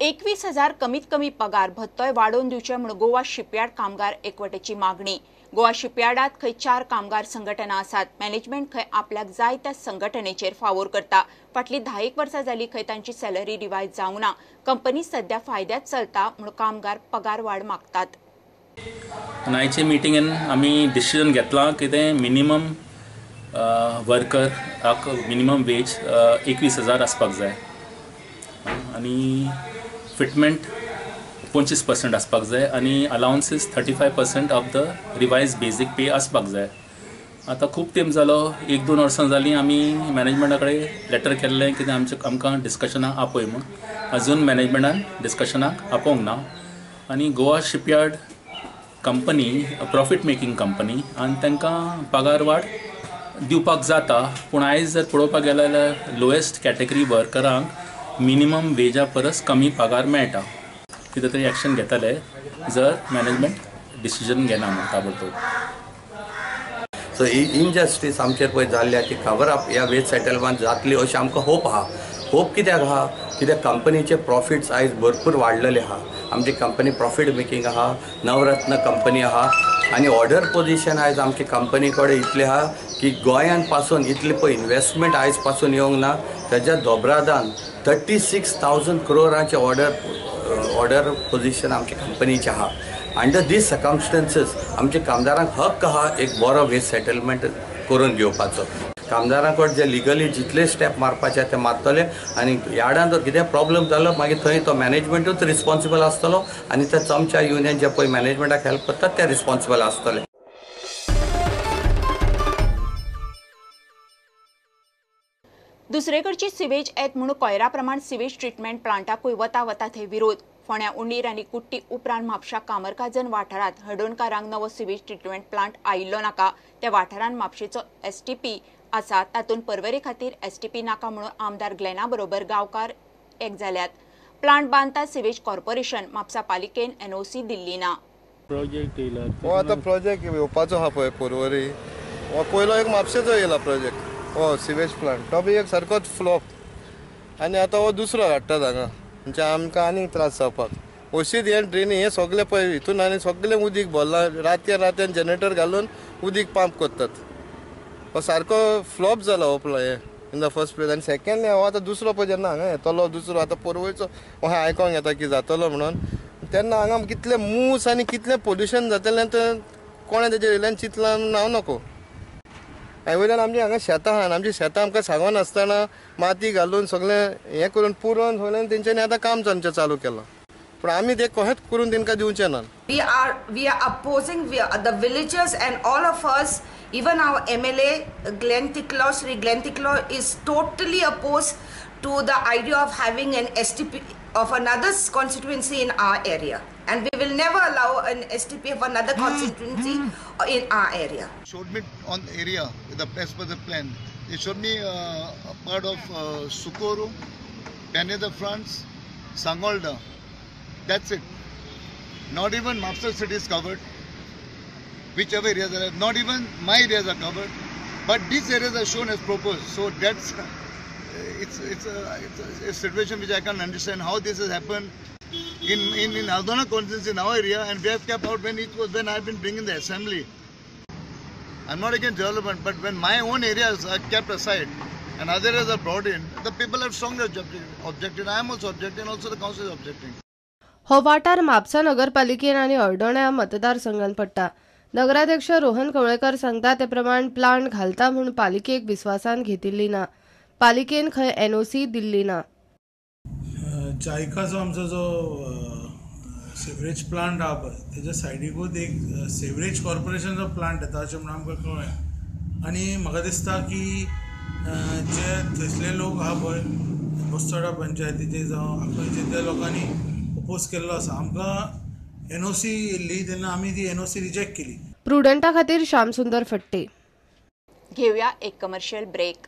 21,000 कमीत कमी पगार भत्तोय वाडोवन दिवचे म्हूण गोवा शिपयार्ड कामगार एकवटेची मागणी। गोवा शिपयार्डात खंय 4 कामगार संघटना आसात। मॅनेजमेंट खंय आपल्याक जाय त्या संघटनेचेर फावोर करता। फाटली 10 वर्सां जाली खंय तांची सॅलरी रिवायज जावंक ना। कंपनी सध्या फायद्यात चलता म्हूण कामगार पगार वाड मागतात। आयचे मिटिंगेन आमी डिसिजन घेतला की ते मिनिमम वर्कराक मिनिमम वेज 21,000 आसपाक जाय आनी फिटमेंट 25% आसपाक जाय आनी allowances 35% of the revised basic pay आसपाक जाय। आतां खूब तेंप जालो 1-2 वर्सां जालीं आमी मॅनेजमेंटा कडेन लेटर केल्लें कितें आमकां डिस्कशनाक आपय म्हूण। अजून मॅनेजमेंटान डिस्कशनाक आपोवंक ना आनी Goa shipyard company profit making company आनी तांकां पगार वाड दिवपाक जाता, पूण आयज जर पळोवपाक गेले जाल्यार लोएस्ट कॅटेगरी वर्करांक मिनिमम वेजा परस कमी पगार मेळटा। कितें तरी एक्शन घेतले जर मॅनेजमेंट डिसिजन घेना म्हूण ताबडतोब। सो ही इनजस्टीस आमचेर पळय जाल्ल्या ती कवर अप ह्या वेज सेटलमेंट जातली अशें आमकां होप आहा। होप कित्याक आहा? कित्याक कंपनीचे प्रॉफिट्स आयज भरपूर वाडलेले आहा। आमची कंपनी प्रॉफिट मेकींग आहा, नवरत्न कंपनी आहा आनी ऑर्डर पोजिशन आयज आमची कंपनी कडेन इतलें आहा की गोंयान पासून इतली पळय इन्वेस्टमेंट आयज पासून येवंक ना, तेज्या दोबरादान 36,000 करोडांचे ऑर्डर पोजिशन आमच्या कंपनीचे आहा। अंडर दीस सर्कमस्टन्सीस आमच्या कामदारांक हक्क आहा एक बरो वेज सेटलमेंट करून घेवपाचो। कामदारांकडे जे लिगली जितले स्टेप मारपाचे ते मारतले आनी यार्डान जर कितें प्रॉब्लेम जालो मागीर थंय तो मॅनेजमेंटूच रिस्पॉन्सिबल आसतलो आनी ते चमच्या युनियन जे पळय मॅनेजमेंटाक हेल्प करतात ते रिस्पॉन्सिबल आसतले। दुसरेकडची सिवेज येत म्हणून कोयरा प्रमाण सिवेज ट्रीटमेंट प्लांटाकूय वता थंय विरोध। फोंड्या उंडीर आनी कुट्टी उपरांत म्हापशा कामरकाजन वाठारांत हडोणकारांक नवो सिवेज ट्रीटमेंट प्लांट आयिल्लो नाका। त्या वाठारांत म्हापशेचो STP आसा, तातूंत पर्वरे खातीर STP नाका म्हणून आमदार ग्लेना बरोबर गांवकार एक जाल्यात। प्लांट बांदता सिवेज कॉर्पोरेशन, म्हापसा पालिकेन NOC दिल्ली ना। प्रोजेक्ट येवपाचो आहा पळय पर्वरी, पयलो एक म्हापशेचो येयला प्रोजेक्ट हो सिवेज प्लांट, तो बी एक सारकोच फ्लॉप आनी आतां हो दुसरो हाडटात हांगा, म्हणजे आमकां आनीक त्रास जावपाक। अशीच हे ड्रेनी हे सगळे पळय हितून आनी सगळें उदीक भरलां, रातच्यान जनरेटर घालून उदीक पंप करतात। हो सारको फ्लॉप जाला हो plan in the first place. आनी सेकंडली हो आतां दुसरो पळय जेन्ना हांगा येतलो दुसरो आतां पर्वयचो हांवें आयकोंक येता की जातलो म्हणून, तेन्ना हांगा कितलें मूस आनी कितलें पोल्युशन जातलें तें कोणें तेजेर वयल्यान चिंतलां हांव नको। हांवें वयल्यान आमची हांगा शेतां आहा, आमची शेतां आमकां सांगोन आसतना माती घालून सगळें हें करून पुरोन वयल्यान तेंच्यांनी आतां काम आमचें चालू केलां, पण आमी ते कशेंच करून तेंकां दिवचे ना। We are opposing the villagers and all of us, even our MLA Glenn Ticklow, Sri Glenn Ticklow is totally opposed to the idea of having an STP of another constituency in our area, and we will never allow an STP of another constituency in our area. Showed me on area as per the plan. They showed me a part of Sukuru, Peneda Front, Sangolda. That's it. Not even Mapsa city is covered. Whichever areas are, not even my areas are covered. But these areas are shown as proposed. So that's it's a situation which I can't understand how this has happened in Aldona constituency in our area, and we have kept out when I've been bringing the assembly. I'm not against development, but when my own areas are kept aside and other areas are brought in, the people have strongly objected. I am also objecting, also the council is objecting. हो वाठार म्हापसा नगरपालिकेन आनी हळदोण्या मतदारसंघात पडटा। नगराध्यक्ष रोहन कवळेकर सांगता ते प्रमाण plant घालता म्हणून पालिकेक विश्वासान घेतिल्ली ना। पालिकेन खंय NOC दिल्ली ना। जायकाचो आमचो जो सेवरेज प्लांट आहा पळय तेच्या सायडीकूच एक सेवरेज कॉर्पोरेशनचो प्लांट येता अशें म्हणून आमकां कळ्ळें, आनी म्हाका दिसता की जे थंयसले लोक आहा पळय बस्तोडा पंचायतीचे जावं आखयचे त्या लोकांनी अपोज केल्लो आसा। आमकां NOC येयल्ली तेन्ना आमी ती NOC रिजेक्ट केली। प्रुडंटा खातीर श्यामसुंदर फट्टे। घेवया एक कमर्शियल ब्रेक।